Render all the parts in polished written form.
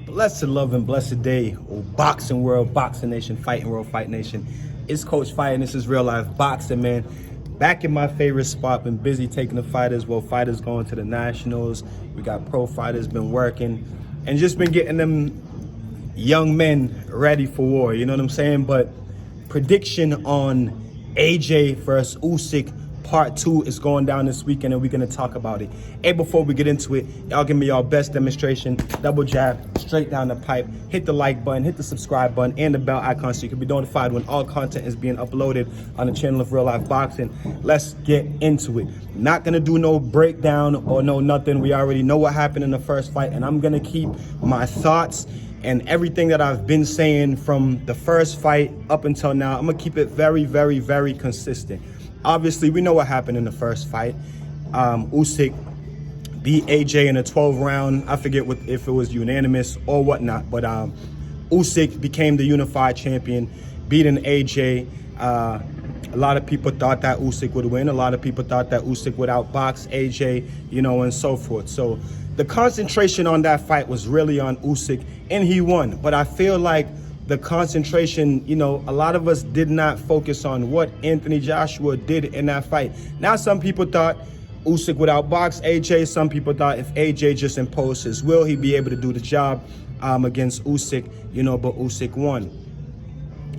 Blessed love and blessed day, oh boxing world, boxing nation, fighting world, fight nation. It's Coach Fight and this is real life boxing, man. Back in my favorite spot, been busy taking the fighters. Well, fighters going to the nationals. We got pro fighters been working and just been getting them young men ready for war, you know what I'm saying? But prediction on AJ versus USYK Part 2 is going down this weekend and we're going to talk about it. Hey, before we get into it, y'all give me y'all best demonstration. Double jab, straight down the pipe. Hit the like button, hit the subscribe button, and the bell icon so you can be notified when all content is being uploaded on the channel of Real Life Boxing. Let's get into it. Not going to do no breakdown or no nothing. We already know what happened in the first fight, and I'm going to keep my thoughts and everything that I've been saying from the first fight up until now. I'm going to keep it very, very, very consistent. Obviously, we know what happened in the first fight. USYK beat AJ in a 12 round. I forget if it was unanimous or whatnot, but USYK became the unified champion, beating AJ. A lot of people thought that USYK would win. A lot of people thought that USYK would outbox AJ, you know, and so forth. So the concentration on that fight was really on USYK, and he won. But I feel like the concentration, you know, a lot of us did not focus on what Anthony Joshua did in that fight. Now, some people thought USYK would outbox AJ. Some people thought if AJ just imposed his will, he'd be able to do the job against USYK, you know, but USYK won.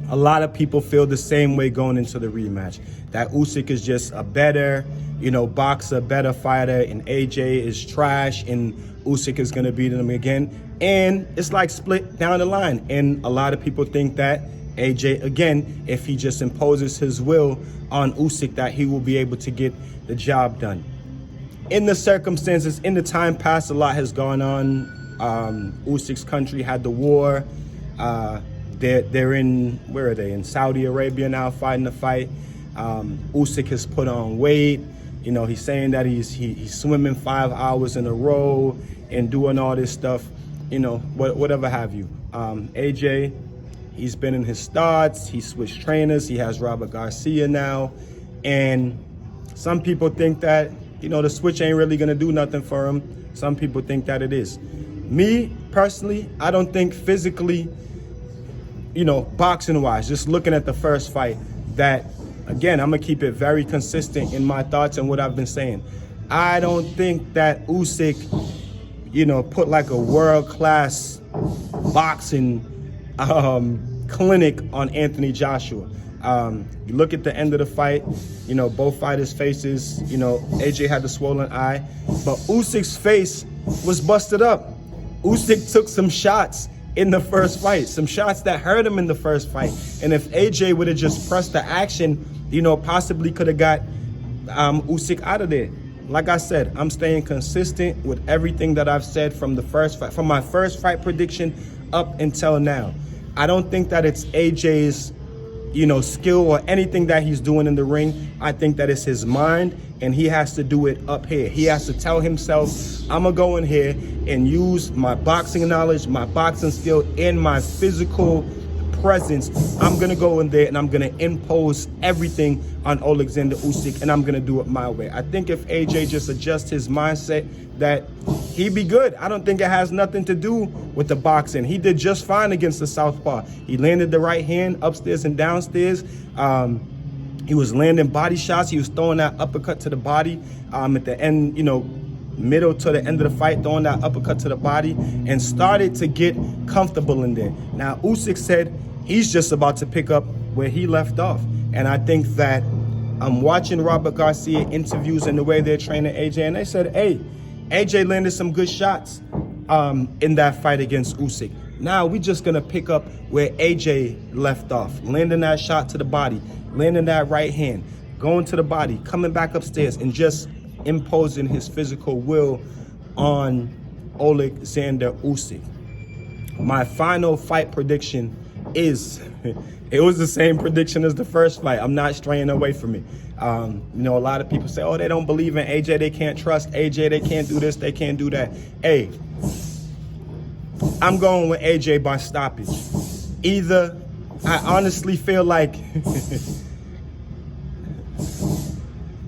A lot of people feel the same way going into the rematch, that USYK is just a better, you know, boxer, better fighter, and AJ is trash, and USYK is going to beat him again. And it's like split down the line. And a lot of people think that AJ, again, if he just imposes his will on USYK, that he will be able to get the job done. In the circumstances, in the time past, a lot has gone on. USYK's country had the war. They're in, where are they? In Saudi Arabia now, fighting the fight. USYK has put on weight. You know, he's saying that he's swimming 5 hours in a row and doing all this stuff, you know, whatever have you. AJ, he's been in his starts. He switched trainers. He has Robert Garcia now. And some people think that, you know, the switch ain't really going to do nothing for him. Some people think that it is. Me, personally, I don't think physically, you know, boxing-wise, just looking at the first fight, that, again, I'm going to keep it very consistent in my thoughts and what I've been saying. I don't think that USYK, you know, put like a world-class boxing clinic on Anthony Joshua. You look at the end of the fight, you know, both fighters' faces, you know, AJ had the swollen eye, but USYK's face was busted up. USYK took some shots in the first fight, some shots that hurt him in the first fight. And if AJ would have just pressed the action, you know, possibly could have got USYK out of there. Like I said, I'm staying consistent with everything that I've said from the first fight, from my first fight prediction up until now. I don't think that it's AJ's, you know, skill or anything that he's doing in the ring. I think that it's his mind, and he has to do it up here. He has to tell himself, I'm gonna go in here and use my boxing knowledge, my boxing skill, and my physical presence. I'm gonna go in there and I'm gonna impose everything on OLEKSANDR USYK, and I'm gonna do it my way. I think if AJ just adjusts his mindset, that he'd be good. I don't think it has nothing to do with the boxing. He did just fine against the southpaw. He landed the right hand upstairs and downstairs. He was landing body shots. He was throwing that uppercut to the body at the end, you know, middle to the end of the fight, throwing that uppercut to the body, and started to get comfortable in there. Now, USYK said he's just about to pick up where he left off. And I think that I'm watching Robert Garcia interviews and the way they're training AJ, and they said, hey, AJ landed some good shots in that fight against USYK. Now we're just gonna pick up where AJ left off, landing that shot to the body, landing that right hand, going to the body, coming back upstairs, and just imposing his physical will on OLEKSANDR USYK. My final fight prediction is, it was the same prediction as the first fight. I'm not straying away from it. You know, a lot of people say, oh, they don't believe in AJ, they can't trust AJ, they can't do this, they can't do that. Hey, I'm going with AJ by stoppage. Either, I honestly feel like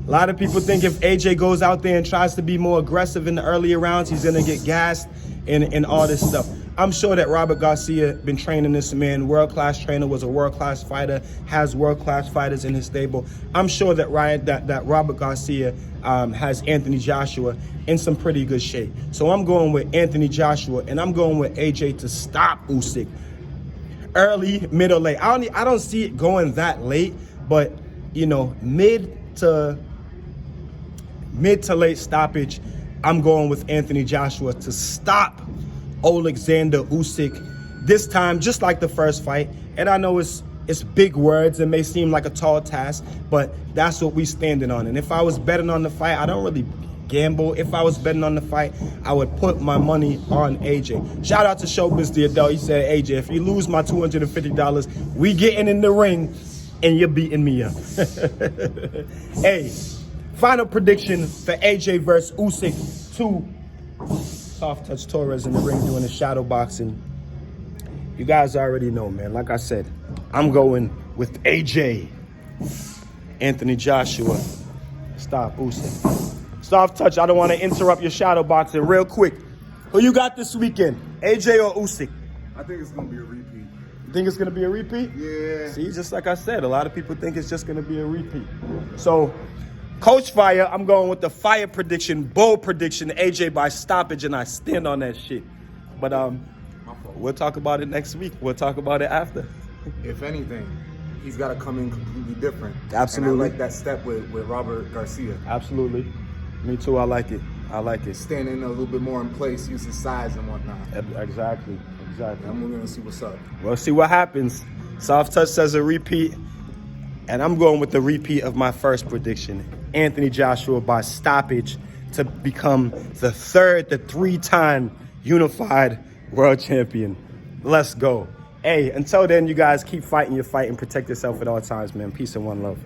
a lot of people think if AJ goes out there and tries to be more aggressive in the earlier rounds, he's gonna get gassed and all this stuff. I'm sure that Robert Garcia been training this man, world-class trainer, was a world-class fighter, has world-class fighters in his stable. I'm sure that Robert Garcia has Anthony Joshua in some pretty good shape. So I'm going with Anthony Joshua, and I'm going with AJ to stop Usyk. Early, mid, or late. I don't see it going that late, but you know, mid to late stoppage, I'm going with Anthony Joshua to stop OLEKSANDR Usyk this time, just like the first fight. And I know it's big words. It may seem like a tall task, but that's what we standing on. And if I was betting on the fight, I don't really gamble. If I was betting on the fight, I would put my money on AJ. Shout out to Showbiz the Adult. He said, AJ, if you lose my $250, we getting in the ring and you're beating me up. Hey, final prediction for AJ versus Usyk 2. Soft Touch Torres in the ring doing the shadow boxing. You guys already know, man. Like I said, I'm going with AJ. Anthony Joshua. Stop Usyk. Soft Touch, I don't want to interrupt your shadow boxing. Real quick, who you got this weekend? AJ or Usyk? I think it's going to be a repeat. You think it's going to be a repeat? Yeah. See, just like I said, a lot of people think it's just going to be a repeat. So, Coach Fire, I'm going with the fire prediction, bold prediction, AJ by stoppage, and I stand on that shit. But we'll talk about it next week. We'll talk about it after. If anything, he's got to come in completely different. Absolutely. And I like that step with Robert Garcia. Absolutely. Me too, I like it. I like it. Standing a little bit more in place, use his size and whatnot. Exactly. I'm going to see what's up. We'll see what happens. Soft Touch says a repeat, and I'm going with the repeat of my first prediction. Anthony Joshua by stoppage to become the three-time unified world champion. Let's go. Hey, until then, you guys keep fighting your fight and protect yourself at all times, man. Peace and one love.